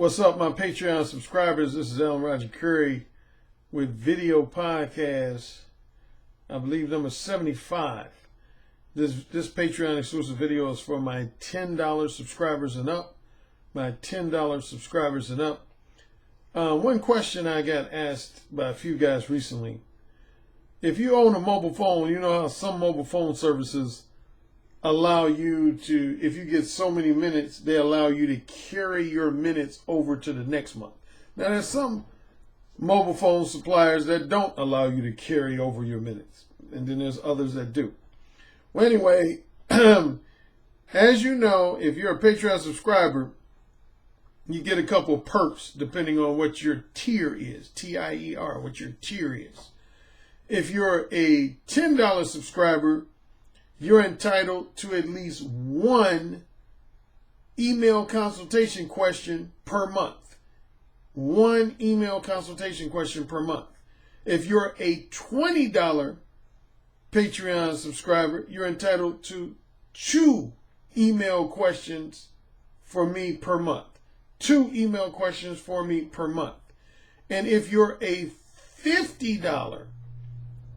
What's up, my Patreon subscribers? This is Alan Roger Currie with video podcast, I believe number 75. This Patreon exclusive video is for my $10 subscribers and up. My $10 subscribers and up. One question I got asked by a few guys recently. If you own a mobile phone, you know how some mobile phone services allow you to, if you get so many minutes, they allow you to carry your minutes over to the next month. Now, there's some mobile phone suppliers that don't allow you to carry over your minutes, and then there's others that do. Well, anyway, as you know, if you're a Patreon subscriber, you get a couple of perks depending on what your tier is, T-I-E-R, what your tier is. If you're a $10 subscriber, you're entitled to at least one email consultation question per month. One email consultation question per month. If you're a $20 Patreon subscriber, you're entitled to 2 email questions for me per month. 2 email questions for me per month. And if you're a $50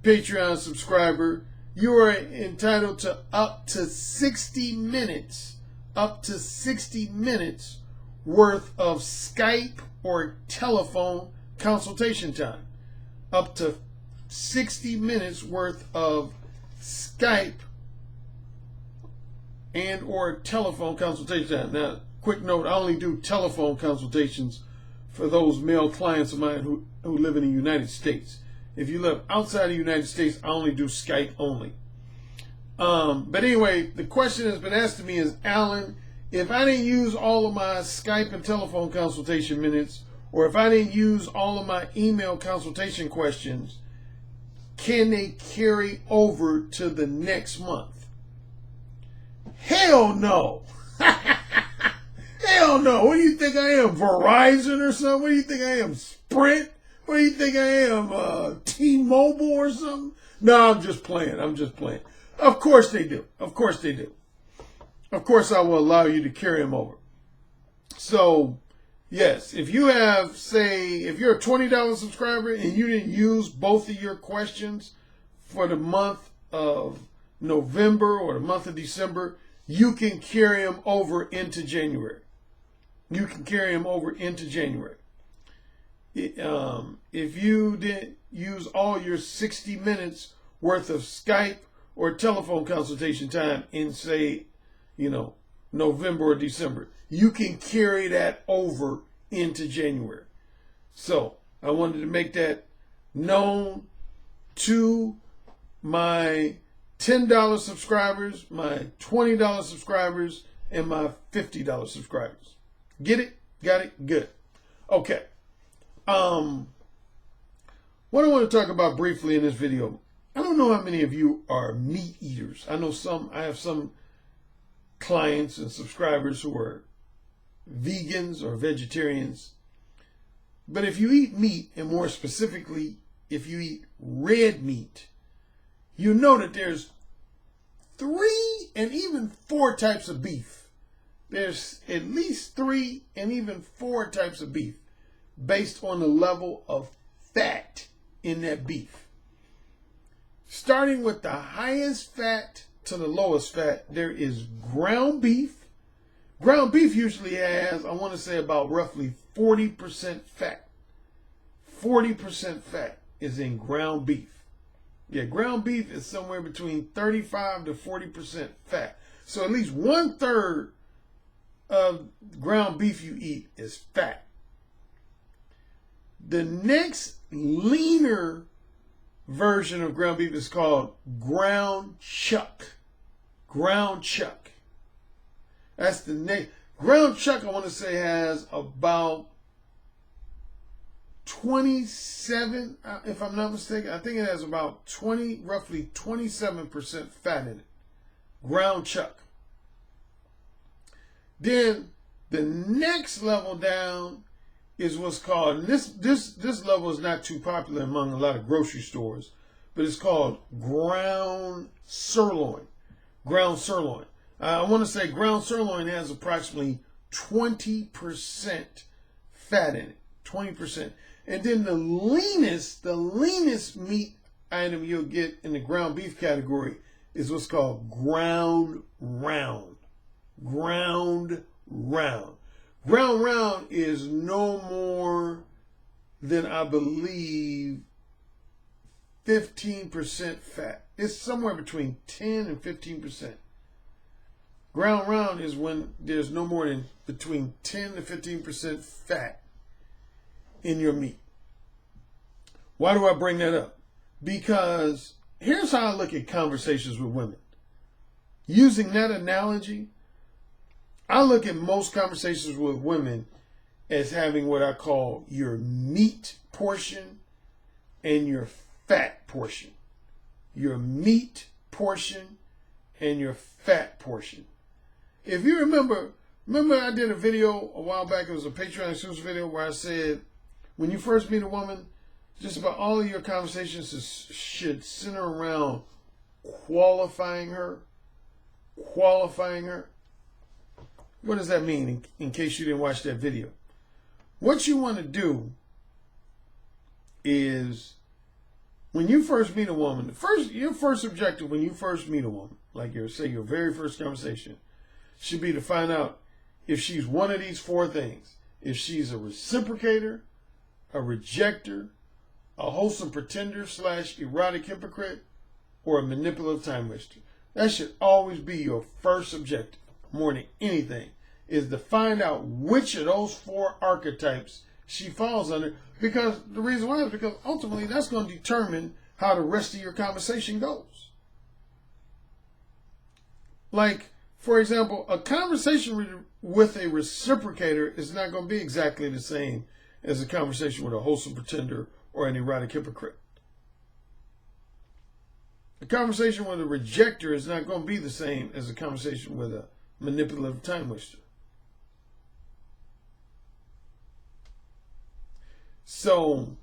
Patreon subscriber, you are entitled to up to 60 minutes worth of Skype or telephone consultation time. Up to 60 minutes worth of Skype and or telephone consultation time. Now, quick note, I only do telephone consultations for those male clients of mine who live in the United States. If you live outside the United States, I only do Skype only. But anyway, the question that's been asked to me is, Alan, if I didn't use all of my Skype and telephone consultation minutes, or if I didn't use all of my email consultation questions, can they carry over to the next month? Hell no. Hell no. What do you think I am, Verizon or something? What do you think I am, Sprint? What do you think I am, T-Mobile or something? No, I'm just playing. Of course they do. Of course they do. Of course I will allow you to carry them over. So, yes, if you have, say, if you're a $20 subscriber and you didn't use both of your questions for the month of November or the month of December, you can carry them over into January. You can carry them over into January. If you didn't use all your 60 minutes worth of Skype or telephone consultation time in, say, November or December, you can carry that over into January. So I wanted to make that known to my $10 subscribers, my $20 subscribers, and my $50 subscribers. Get it? Got it? Good. Okay. What I want to talk about briefly in this video, I don't know how many of you are meat eaters. I have some clients and subscribers who are vegans or vegetarians. But if you eat meat, and more specifically, if you eat red meat, you know that there's 3 and even 4 types of beef. There's at least 3 and even 4 types of beef based on the level of fat in that beef. Starting with the highest fat to the lowest fat, there is ground beef. Ground beef usually has, I want to say, about roughly 40% fat. 40% fat is in ground beef. Yeah, ground beef is somewhere between 35 to 40% fat. So at least 1/3 of ground beef you eat is fat. The next leaner version of ground beef is called ground chuck. Ground chuck. That's the name. Ground chuck, I want to say, has about 27, if I'm not mistaken. I think it has about roughly 27% fat in it. Ground chuck. Then the next level down is what's called, and this level is not too popular among a lot of grocery stores, but it's called ground sirloin. Ground sirloin. I want to say ground sirloin has approximately 20% fat in it, 20%. And then the leanest meat item you'll get in the ground beef category is what's called ground round. Ground round. Ground round is no more than, I believe, 15% fat. It's somewhere between 10 and 15%. Ground round is when there's no more than between 10 to 15% fat in your meat. Why do I bring that up? Because here's how I look at conversations with women. Using that analogy, I look at most conversations with women as having what I call your meat portion and your fat portion. Your meat portion and your fat portion. If you remember I did a video a while back. It was a Patreon exclusive video where I said, when you first meet a woman, just about all of your conversations should center around qualifying her. Qualifying her. What does that mean, in case you didn't watch that video? What you want to do is, when you first meet a woman, your first objective when you first meet a woman, like your very first conversation, should be to find out if she's one of these four things. If she's a reciprocator, a rejecter, a wholesome pretender / erotic hypocrite, or a manipulative time waster. That should always be your first objective, more than anything, is to find out which of those four archetypes she falls under. Because the reason why is because ultimately that's going to determine how the rest of your conversation goes. Like, for example, a conversation with a reciprocator is not going to be exactly the same as a conversation with a wholesome pretender or an erotic hypocrite. A conversation with a rejecter is not going to be the same as a conversation with a manipulative time waster. So,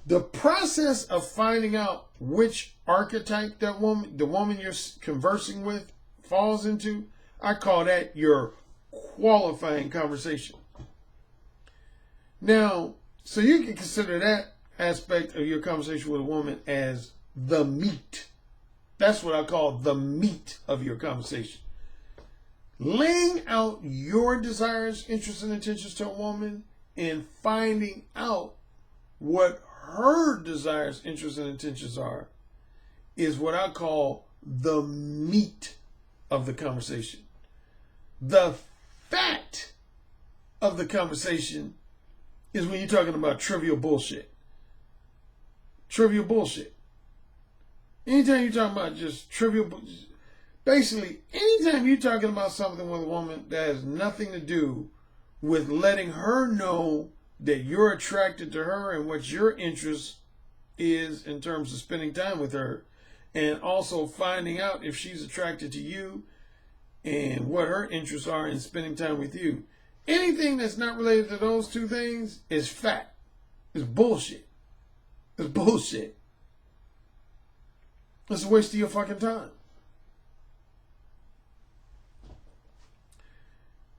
the process of finding out which archetype the woman you're conversing with falls into, I call that your qualifying conversation. Now, so you can consider that aspect of your conversation with a woman as the meat. That's what I call the meat of your conversation. Laying out your desires, interests, and intentions to a woman and finding out what her desires, interests, and intentions are is what I call the meat of the conversation. The fat of the conversation is when you're talking about trivial bullshit. Trivial bullshit. Anytime you're talking about just trivial bullshit, basically, anytime you're talking about something with a woman that has nothing to do with letting her know that you're attracted to her and what your interest is in terms of spending time with her, and also finding out if she's attracted to you and what her interests are in spending time with you. Anything that's not related to those two things is fat. It's bullshit. It's bullshit. It's a waste of your fucking time.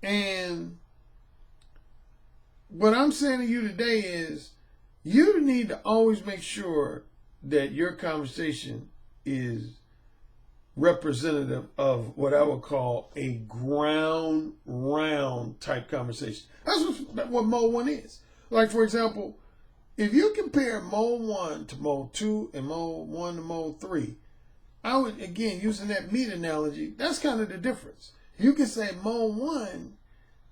And what I'm saying to you today is you need to always make sure that your conversation is representative of what I would call a ground round type conversation. That's what mode 1 is. Like, for example, if you compare mode 1 to mode 2 and mode 1 to mode 3, I would, again, using that meat analogy, that's kind of the difference. You can say mode 1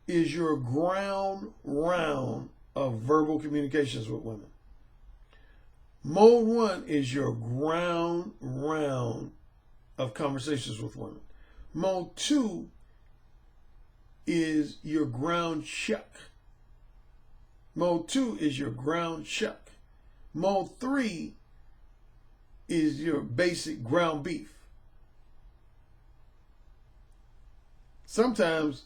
is your ground round of verbal communications with women. Mode 1 is your ground round of conversations with women. Mode 2 is your ground chuck. Mode 2 is your ground chuck. Mode 3 is your basic ground beef. Sometimes,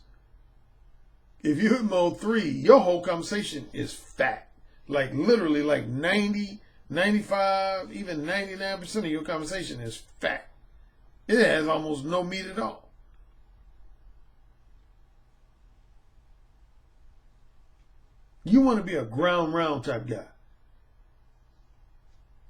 if you're in mode 3, your whole conversation is fat. Like literally like 90, 95, even 99% of your conversation is fat. It has almost no meat at all. You want to be a ground round type guy.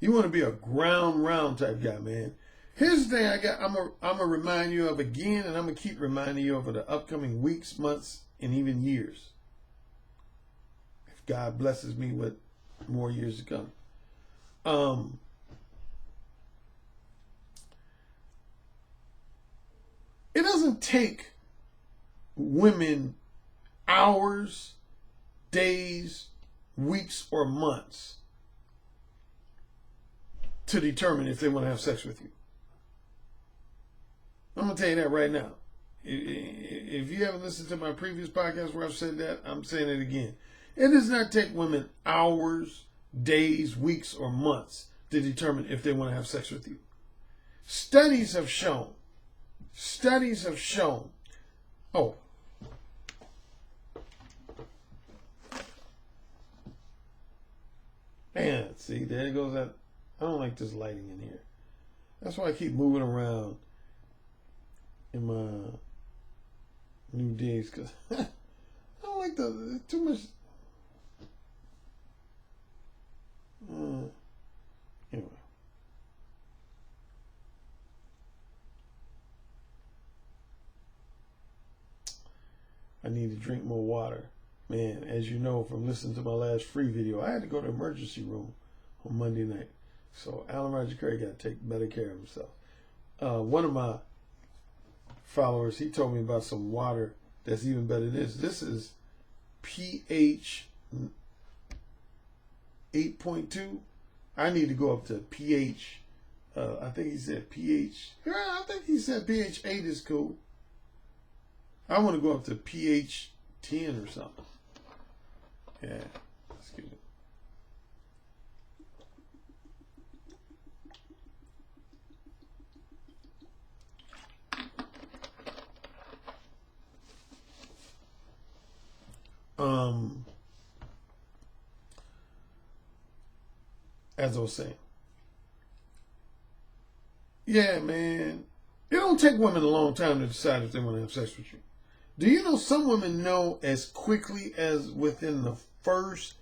You want to be a ground round type guy, man. Here's the thing I'm gonna remind you of again, and I'm gonna keep reminding you over the upcoming weeks, months, and even years. If God blesses me with more years to come. It doesn't take women hours, days, weeks, or months to determine if they want to have sex with you. I'm going to tell you that right now. If you haven't listened to my previous podcast where I've said that, I'm saying it again. It does not take women hours, days, weeks, or months to determine if they want to have sex with you. Studies have shown. Oh. Man, see, there goes that. I don't like this lighting in here. That's why I keep moving around in my new digs, because I don't like too much. Anyway. I need to drink more water. Man, as you know from listening to my last free video, I had to go to the emergency room on Monday night. So Alan Roger Currie got to take better care of himself. One of my followers, he told me about some water that's even better than this. This is pH 8.2. I need to go up to pH. I think he said pH. Yeah, I think he said pH 8 is cool. I want to go up to pH 10 or something. Yeah, excuse me. As I was saying. Yeah, man. It don't take women a long time to decide if they want to have sex with you. Do you know some women know as quickly as within the first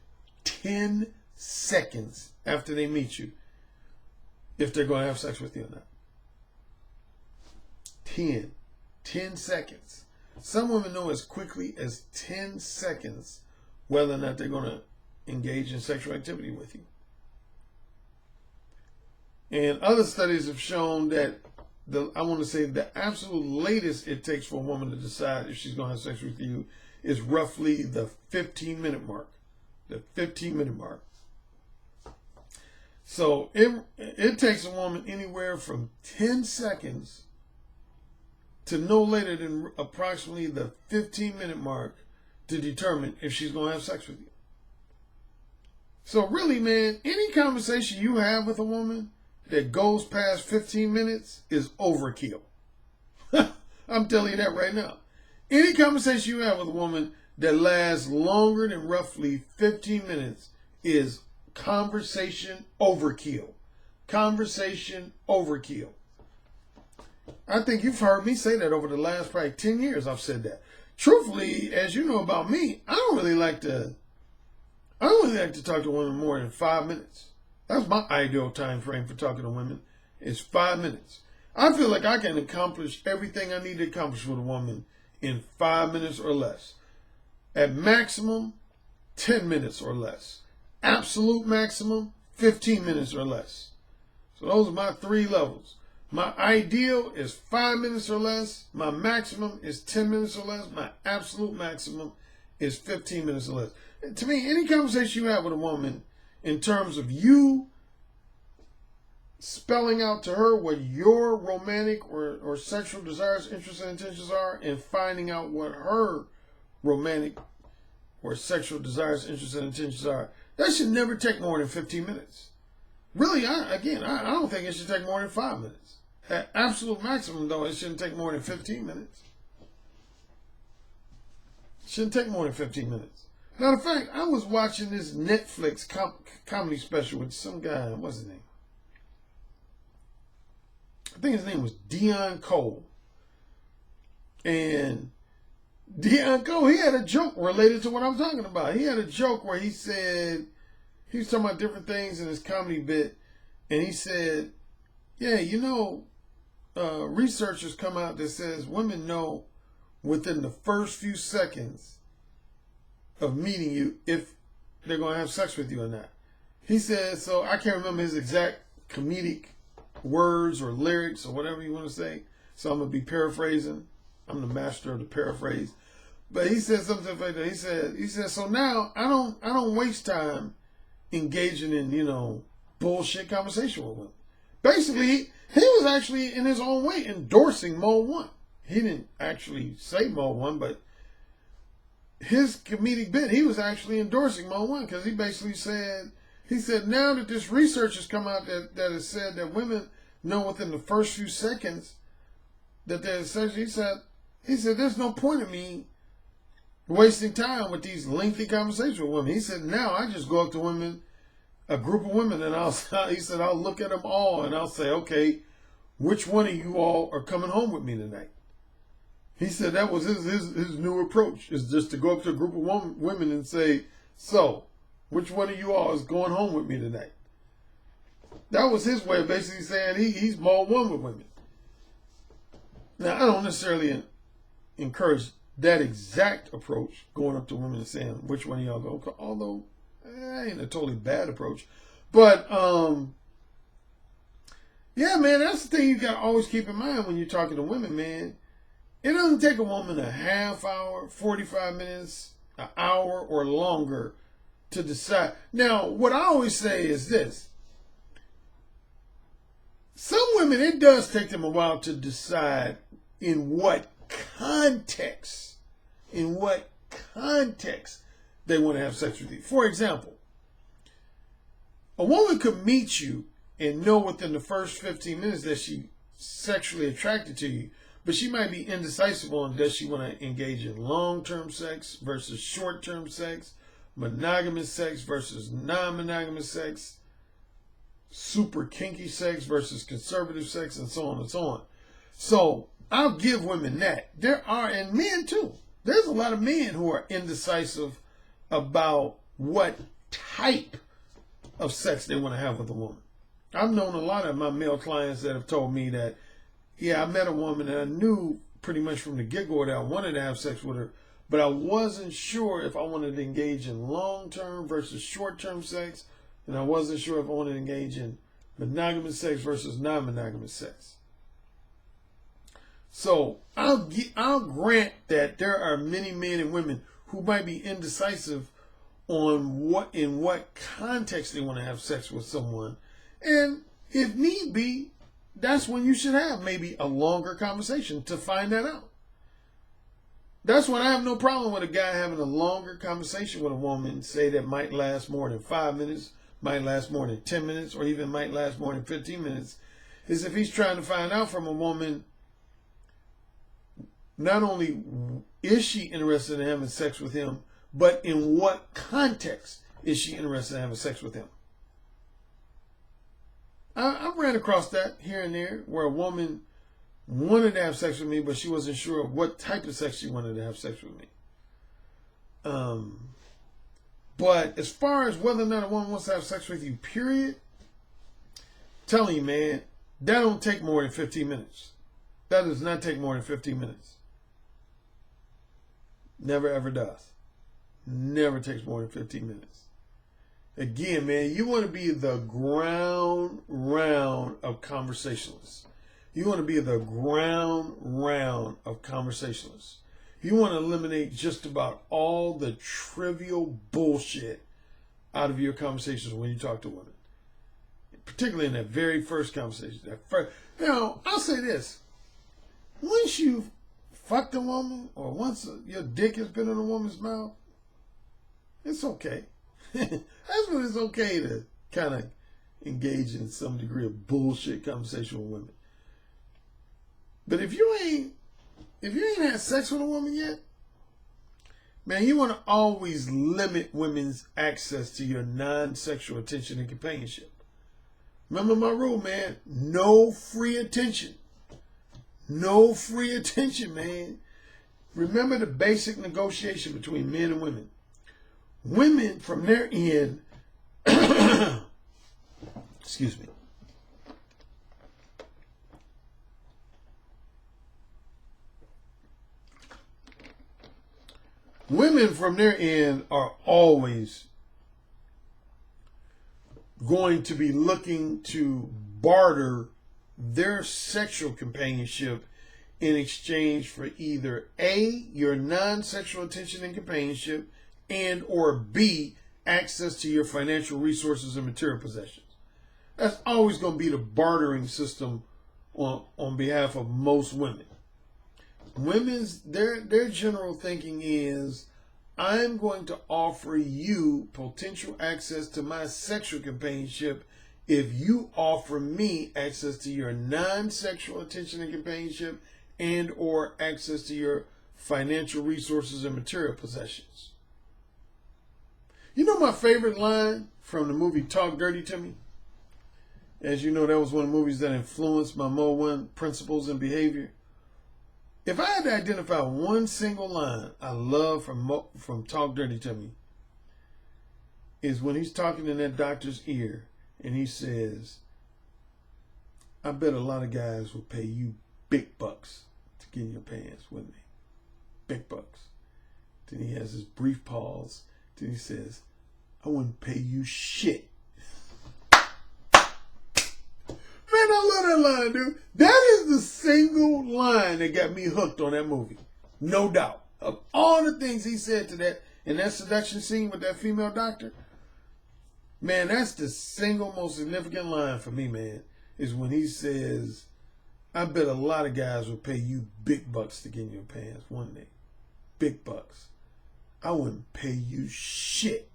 10 seconds after they meet you if they're going to have sex with you or not? 10 seconds. Some women know as quickly as 10 seconds whether or not they're going to engage in sexual activity with you. And other studies have shown that the absolute latest it takes for a woman to decide if she's going to have sex with you is roughly the 15-minute mark. The 15-minute mark. So it takes a woman anywhere from 10 seconds to no later than approximately the 15-minute mark to determine if she's going to have sex with you. So really, man, any conversation you have with a woman that goes past 15 minutes is overkill. I'm telling you that right now. Any conversation you have with a woman that lasts longer than roughly 15 minutes is conversation overkill. Conversation overkill. I think you've heard me say that over the last probably 10 years. I've said that. Truthfully, as you know about me, I don't really like to talk to women more than 5 minutes. That's my ideal time frame for talking to women. It's 5 minutes. I feel like I can accomplish everything I need to accomplish with a woman in 5 minutes or less. At maximum, 10 minutes or less. Absolute maximum, 15 minutes or less. So those are my 3 levels. My ideal is 5 minutes or less. My maximum is 10 minutes or less. My absolute maximum is 15 minutes or less. And to me, any conversation you have with a woman in terms of you spelling out to her what your romantic or sexual desires, interests, and intentions are, and finding out what her romantic or sexual desires, interests, and intentions are, that should never take more than 15 minutes. Really, I don't think it should take more than 5 minutes. At absolute maximum, though, it shouldn't take more than 15 minutes. It shouldn't take more than 15 minutes. Matter of fact, I was watching this Netflix comedy special with some guy. What's his name? I think his name was Dion Cole. And Dianco, he had a joke related to what I'm talking about. He had a joke where he said, he was talking about different things in his comedy bit, and he said, yeah, research has come out that says women know within the first few seconds of meeting you if they're going to have sex with you or not. He said, so I can't remember his exact comedic words or lyrics or whatever you want to say, so I'm going to be paraphrasing. I'm the master of the paraphrase. But he said something like that. He said, so now I don't waste time engaging in, bullshit conversation with women. Basically, he was actually in his own way endorsing Mode 1. He didn't actually say Mode 1, but his comedic bit, he was actually endorsing Mode 1 because he basically said, now that this research has come out that has said that women know within the first few seconds that they're sexually, he said, there's no point in me wasting time with these lengthy conversations with women. He said, now I just go up to women, a group of women, and I'll look at them all and I'll say, okay, which one of you all are coming home with me tonight? He said that was his new approach, is just to go up to a group of women and say, so, which one of you all is going home with me tonight? That was his way of basically saying he's Mode 1 with women. Now, I don't necessarily encourage that exact approach, going up to women and saying, which one of y'all go, although that ain't a totally bad approach. But, yeah, man, that's the thing you got to always keep in mind when you're talking to women, man. It doesn't take a woman a half hour, 45 minutes, an hour, or longer to decide. Now, what I always say is this. Some women, it does take them a while to decide in what context they want to have sex with you. For example, a woman could meet you and know within the first 15 minutes that she's sexually attracted to you, but she might be indecisive on does she want to engage in long-term sex versus short-term sex, monogamous sex versus non-monogamous sex, super kinky sex versus conservative sex, and so on and so on. So I'll give women that. There are, and men too, there's a lot of men who are indecisive about what type of sex they want to have with a woman. I've known a lot of my male clients that have told me that, yeah, I met a woman and I knew pretty much from the get-go that I wanted to have sex with her, but I wasn't sure if I wanted to engage in long-term versus short-term sex, and I wasn't sure if I wanted to engage in monogamous sex versus non-monogamous sex. So I'll grant that there are many men and women who might be indecisive on in what context they want to have sex with someone, and if need be, that's when you should have maybe a longer conversation to find that out. That's when I have no problem with a guy having a longer conversation with a woman, say that might last more than 5 minutes, might last more than 10 minutes, or even might last more than 15 minutes, is if he's trying to find out from a woman, not only is she interested in having sex with him, but in what context is she interested in having sex with him. I ran across that here and there where a woman wanted to have sex with me, but she wasn't sure what type of sex she wanted to have sex with me. But as far as whether or not a woman wants to have sex with you, period, telling you, man, that don't take more than 15 minutes. That does not take more than 15 minutes. Never ever does. Never takes more than 15 minutes. Again, man, you want to be the ground round of conversationalists. You want to be the ground round of conversationalists. You want to eliminate just about all the trivial bullshit out of your conversations when you talk to women. Particularly in that very first conversation. Now, I'll say this. Once you've fucked a woman, or once your dick has been in a woman's mouth, it's okay. That's when it's okay to kind of engage in some degree of bullshit conversation with women. But if you ain't had sex with a woman yet, man, you want to always limit women's access to your non-sexual attention and companionship. Remember my rule, man. No free attention. No free attention, man. Remember the basic negotiation between men and women. Women, from their end, excuse me, women from their end are always going to be looking to barter their sexual companionship in exchange for either A, your non-sexual attention and companionship, and or B, access to your financial resources and material possessions. That's always going to be the bartering system on behalf of most women. Women's their general thinking is, I'm going to offer you potential access to my sexual companionship if you offer me access to your non-sexual attention and companionship and or access to your financial resources and material possessions. You know my favorite line from the movie Talk Dirty to Me? As you know, that was one of the movies that influenced my Mo 1 principles and behavior. If I had to identify one single line I love from Talk Dirty to Me, is when he's talking in that doctor's ear and he says, I bet a lot of guys will pay you big bucks to get in your pants, wouldn't they? Big bucks. Then he has this brief pause. Then he says, I wouldn't pay you shit. Man, I love that line, dude. That is the single line that got me hooked on that movie. No doubt. Of all the things he said to that, in that seduction scene with that female doctor, man, that's the single most significant line for me, man, is when he says, I bet a lot of guys will pay you big bucks to get in your pants, wouldn't they? Big bucks. I wouldn't pay you shit.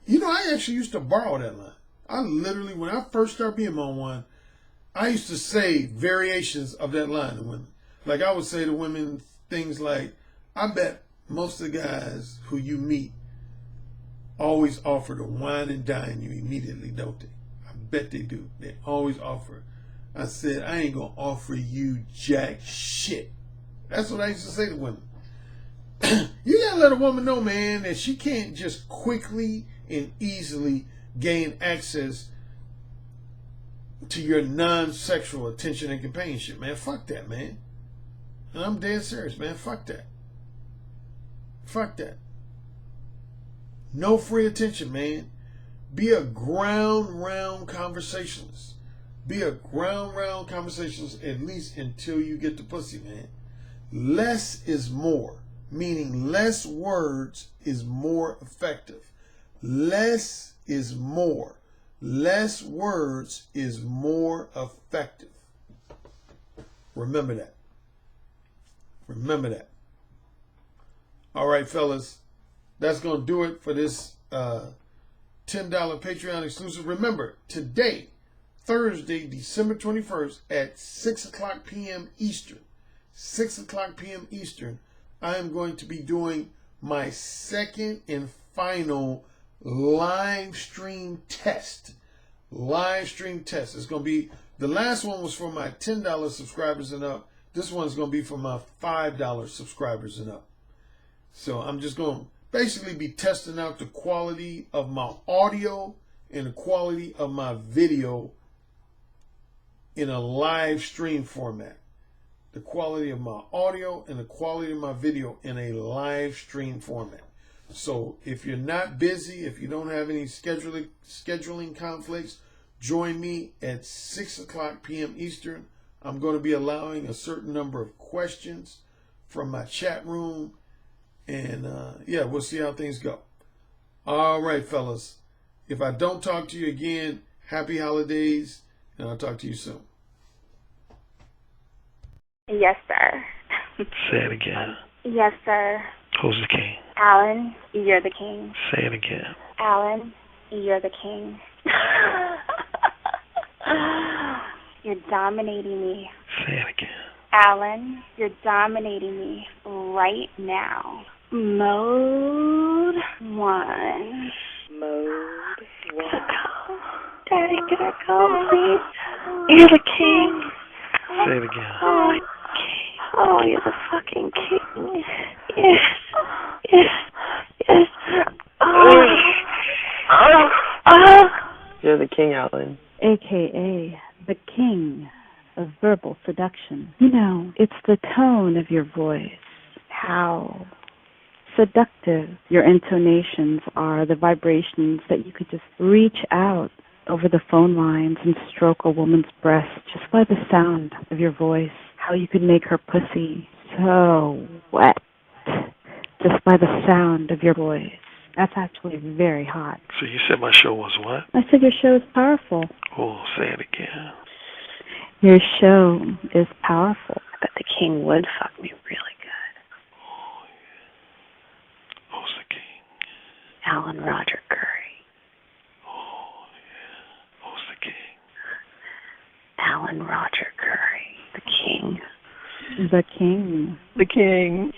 You know, I actually used to borrow that line. I literally, when I first started being on one, I used to say variations of that line to women. Like I would say to women things like, I bet most of the guys who you meet always offer to wine and dine you immediately, don't they? I bet they do. They always offer. I said, I ain't going to offer you jack shit. That's what I used to say to women. You got to let a woman know, man, that she can't just quickly and easily gain access to your non-sexual attention and companionship, man. Fuck that, man. And I'm dead serious, man. Fuck that. Fuck that. No free attention, man. Be a ground round conversationalist. Be a ground round conversationalist at least until you get the pussy, man. Less is more, meaning less words is more effective. Less is more. Less words is more effective. Remember that. Remember that. All right, fellas. That's going to do it for this $10 Patreon exclusive. Remember, today, Thursday, December 21st at 6 o'clock p.m. Eastern, 6 o'clock p.m. Eastern, I am going to be doing my second and final live stream test. Live stream test. It's going to be, the last one was for my $10 subscribers and up. This one's going to be for my $5 subscribers and up. So I'm just going to basically be testing out the quality of my audio and the quality of my video in a live stream format. The quality of my audio and the quality of my video in a live stream format. So if you're not busy, if you don't have any scheduling conflicts, join me at 6 o'clock p.m. Eastern. I'm going to be allowing a certain number of questions from my chat room. And yeah, we'll see how things go. All right, fellas. If I don't talk to you again, happy holidays, and I'll talk to you soon. Yes, sir. Say it again. Yes, sir. Who's the king? Alan, you're the king. Say it again. Alan, you're the king. You're dominating me. Say it again. Alan, you're dominating me right now. Mode 1. Mode 1. Daddy, can I go, please? You're the king. Say it again. Oh, you're the fucking king. Yes. Yes. Yes. You're the king, Alan. AKA the king of verbal seduction. You know, it's the tone of your voice, how seductive your intonations are, the vibrations that you could just reach out over the phone lines and stroke a woman's breast just by the sound of your voice, how you could make her pussy so wet just by the sound of your voice. That's actually very hot. So you said my show was what? I said your show is powerful. Oh, say it again. Your show is powerful. I bet the king would fuck me really good. Oh, yeah. Who's the king? Alan Roger Currie. Oh, yeah. Who's the king? Alan Roger Currie. The king. The king. The king.